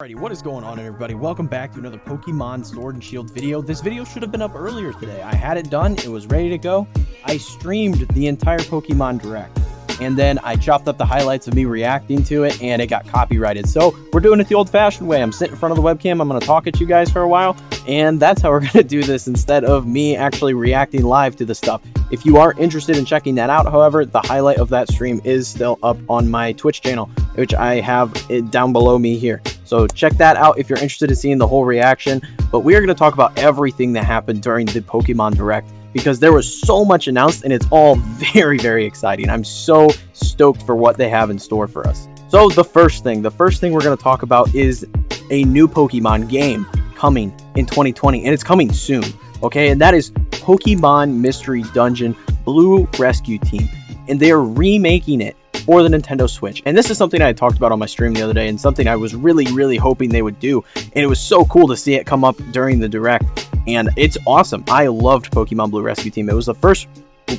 Alrighty, what is going on, everybody? Welcome back to another Pokemon Sword and Shield video. This video should have been up earlier today. I had it done, it was ready to go. I streamed the entire Pokemon Direct, and then I chopped up the highlights of me reacting to it, and it got copyrighted. So we're doing it the old-fashioned way. I'm sitting in front of the webcam, I'm going to talk at you guys for a while, and that's how we're going to do this instead of me actually reacting live to the stuff. If you are interested in checking that out, however, the highlight of that stream is still up on my Twitch channel, which I have it down below me here. So check that out if you're interested in seeing the whole reaction. But we are going to talk about everything that happened during the Pokemon Direct, because there was so much announced and it's all very, very exciting. I'm so stoked for what they have in store for us. So the first thing we're going to talk about is a new Pokemon game coming in 2020, and it's coming soon. Okay, and that is Pokemon Mystery Dungeon Blue Rescue Team, and they are remaking it for the Nintendo Switch. And this is something I had talked about on my stream the other day, and something I was really hoping they would do, and it was so cool to see it come up during the Direct, and it's awesome. I loved Pokemon Blue Rescue Team. It was the first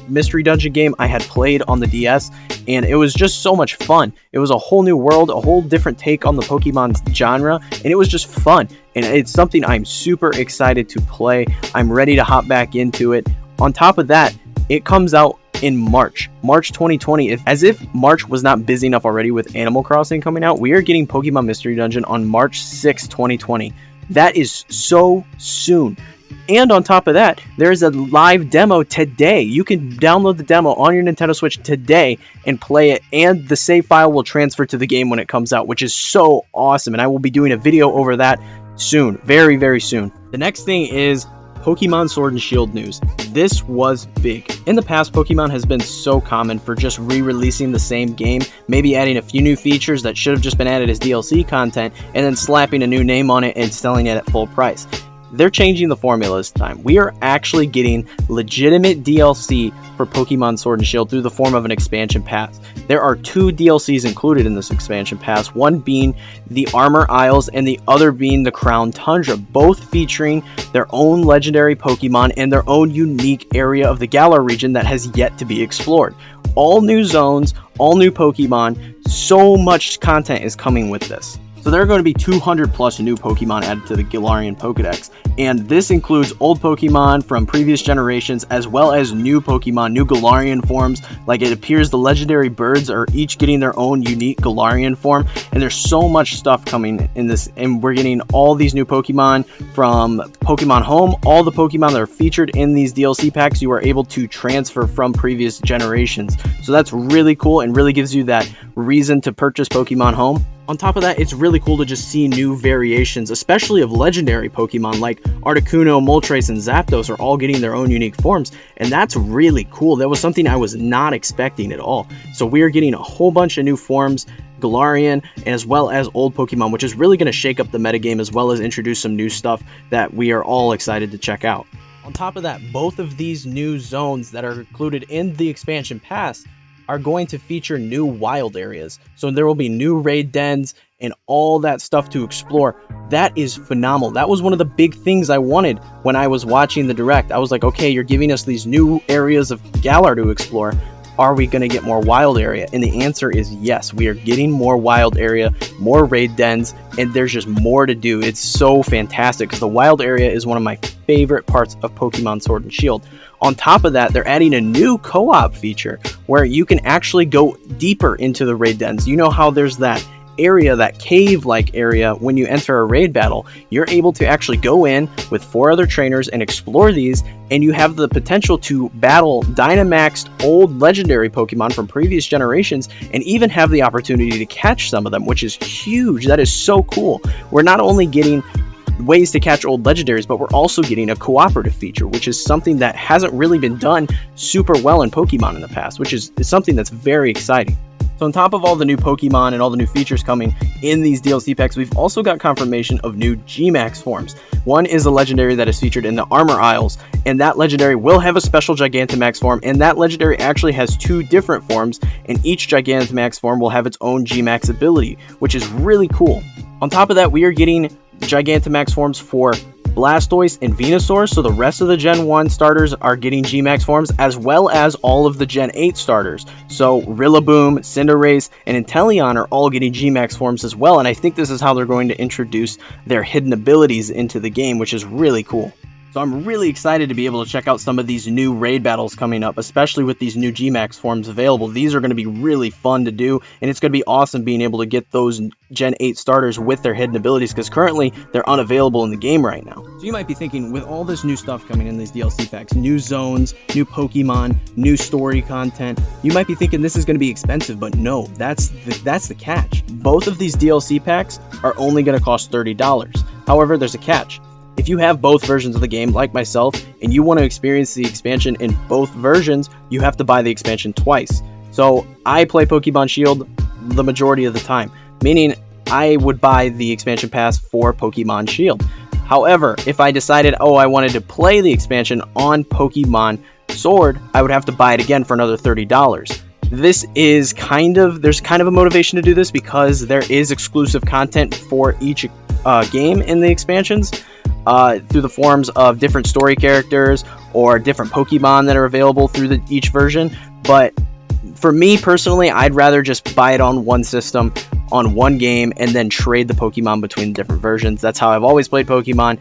Mystery Dungeon game I had played on the DS, and it was just so much fun. It was a whole new world, a whole different take on the Pokemon genre, and it was just fun, and it's something I'm super excited to play. I'm ready to hop back into it. On top of that, it comes out in March 2020. As if March was not busy enough already with Animal Crossing coming out, we are getting Pokemon Mystery Dungeon on March 6, 2020. That is so soon. And on top of that, there is a live demo today. You can download the demo on your Nintendo Switch today and play it, and the save file will transfer to the game when it comes out, which is so awesome. And I will be doing a video over that soon, very soon. The next thing is Pokemon Sword and Shield news. This was big. In the past, Pokemon has been so common for just re-releasing the same game, maybe adding a few new features that should have just been added as DLC content, and then slapping a new name on it and selling it at full price. They're changing the formula this time. We are actually getting legitimate DLC for Pokemon Sword and Shield through the form of an expansion pass. There are two DLCs included in this expansion pass, one being the Armor Isles and the other being the Crown Tundra, both featuring their own legendary Pokemon and their own unique area of the Galar region that has yet to be explored. All new zones, all new Pokemon, so much content is coming with this. So there are going to be 200 plus new Pokemon added to the Galarian Pokedex, and this includes old Pokemon from previous generations as well as new Pokemon, new Galarian forms. Like, it appears the legendary birds are each getting their own unique Galarian form, and there's so much stuff coming in this, and we're getting all these new Pokemon from Pokemon Home. All the Pokemon that are featured in these DLC packs you are able to transfer from previous generations, so that's really cool and really gives you that reason to purchase Pokemon Home. On top of that, it's really cool to just see new variations, especially of legendary Pokemon like Articuno, Moltres, and Zapdos are all getting their own unique forms, and that's really cool. That was something I was not expecting at all. So we are getting a whole bunch of new forms, Galarian, as well as old Pokemon, which is really going to shake up the metagame as well as introduce some new stuff that we are all excited to check out. On top of that, both of these new zones that are included in the expansion pass are going to feature new wild areas. So there will be new raid dens and all that stuff to explore. That is phenomenal. That was one of the big things I wanted when I was watching the Direct. I was like, okay, you're giving us these new areas of Galar to explore. Are we going to get more wild area? And the answer is yes. We are getting more wild area, more raid dens, and there's just more to do. It's so fantastic because the wild area is one of my favorite parts of Pokemon Sword and Shield. On top of that, they're adding a new co-op feature where you can actually go deeper into the raid dens. You know how there's that area, that cave-like area, when you enter a raid battle, you're able to actually go in with 4 other trainers and explore these, and you have the potential to battle Dynamaxed old legendary Pokemon from previous generations, and even have the opportunity to catch some of them, which is huge. That is so cool. We're not only getting ways to catch old legendaries, but we're also getting a cooperative feature, which is something that hasn't really been done super well in Pokemon in the past, which is something that's very exciting. So on top of all the new Pokemon and all the new features coming in these DLC packs, we've also got confirmation of new GMAX Forms. One is a legendary that is featured in the Armor Isles, and that legendary will have a special Gigantamax form, and that legendary actually has 2 different forms, and each Gigantamax form will have its own GMAX ability, which is really cool. On top of that, we are getting Gigantamax forms for Blastoise and Venusaur, so the rest of the Gen 1 starters are getting GMAX forms, as well as all of the Gen 8 starters. So Rillaboom, Cinderace, and Inteleon are all getting GMAX forms as well, and I think this is how they're going to introduce their hidden abilities into the game, which is really cool. So I'm really excited to be able to check out some of these new raid battles coming up, especially with these new GMAX forms available. These are going to be really fun to do, and it's going to be awesome being able to get those Gen 8 starters with their hidden abilities, because currently they're unavailable in the game right now. So you might be thinking, with all this new stuff coming in these DLC packs, new zones, new Pokemon, new story content, you might be thinking this is going to be expensive, but no, that's the catch. Both of these DLC packs are only going to cost $30. However, there's a catch. If you have both versions of the game, like myself, and you want to experience the expansion in both versions, you have to buy the expansion twice. So I play Pokemon Shield the majority of the time, meaning I would buy the expansion pass for Pokemon Shield. However, if I decided, I wanted to play the expansion on Pokemon Sword, I would have to buy it again for another $30. This is there's kind of a motivation to do this because there is exclusive content for each game in the expansions. Through the forms of different story characters or different Pokemon that are available through each version. But for me personally, I'd rather just buy it on one system, on one game, and then trade the Pokemon between the different versions. That's how I've always played Pokemon,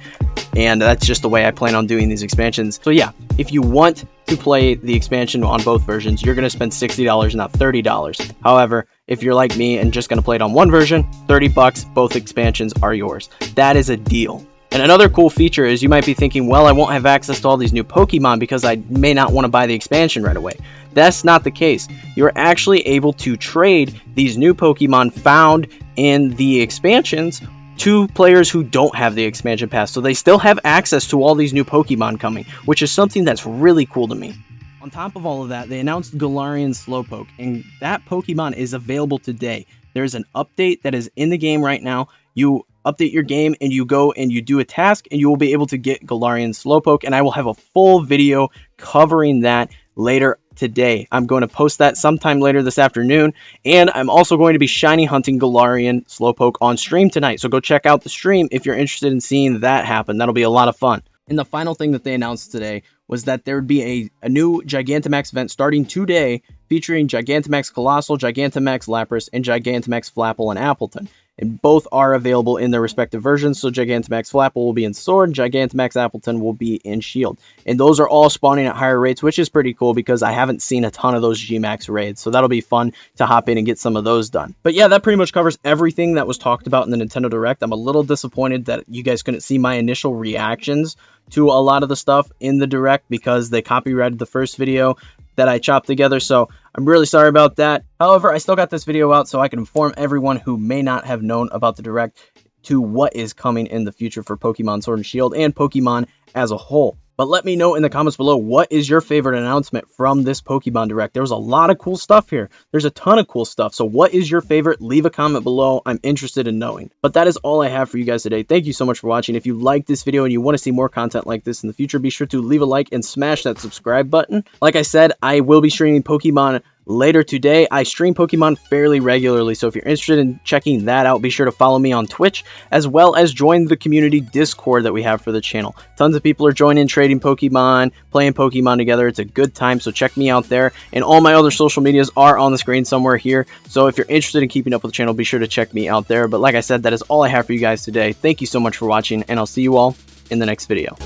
and that's just the way I plan on doing these expansions. So yeah, if you want to play the expansion on both versions, you're going to spend $60, not $30. However, if you're like me and just going to play it on one version, $30, both expansions are yours. That is a deal. And another cool feature is you might be thinking, well, I won't have access to all these new Pokemon because I may not want to buy the expansion right away. That's not the case. You're actually able to trade these new Pokemon found in the expansions to players who don't have the expansion pass. So they still have access to all these new Pokemon coming, which is something that's really cool to me. On top of all of that, they announced Galarian Slowpoke, and that Pokemon is available today. There's an update that is in the game right now. You update your game and you go and you do a task and you will be able to get Galarian Slowpoke, and I will have a full video covering that later today. I'm going to post that sometime later this afternoon, and I'm also going to be shiny hunting Galarian Slowpoke on stream tonight, so go check out the stream if you're interested in seeing that happen. That'll be a lot of fun. And the final thing that they announced today was that there would be a new Gigantamax event starting today featuring Gigantamax Colossal, Gigantamax Lapras, and Gigantamax Flapple and Appleton. And both are available in their respective versions, so Gigantamax Flapple will be in Sword, Gigantamax Appleton will be in Shield. And those are all spawning at higher rates, which is pretty cool because I haven't seen a ton of those GMAX raids, so that'll be fun to hop in and get some of those done. But yeah, that pretty much covers everything that was talked about in the Nintendo Direct. I'm a little disappointed that you guys couldn't see my initial reactions to a lot of the stuff in the Direct because they copyrighted the first video that I chopped together, so I'm really sorry about that. However, I still got this video out so I can inform everyone who may not have known about the Direct to what is coming in the future for Pokemon Sword and Shield and Pokemon as a whole. But let me know in the comments below, what is your favorite announcement from this Pokemon Direct? There was a lot of cool stuff here. There's a ton of cool stuff. So what is your favorite? Leave a comment below. I'm interested in knowing. But that is all I have for you guys today. Thank you so much for watching. If you liked this video and you want to see more content like this in the future, be sure to leave a like and smash that subscribe button. Like I said, I will be streaming Pokemon later today. I stream Pokemon fairly regularly, so if you're interested in checking that out, be sure to follow me on Twitch, as well as join the community Discord that we have for the channel. Tons of people are joining, trading Pokemon, playing Pokemon together. It's a good time, so check me out there. And all my other social medias are on the screen somewhere here, so if you're interested in keeping up with the channel, be sure to check me out there. But like I said, that is all I have for you guys today. Thank you so much for watching, and I'll see you all in the next video.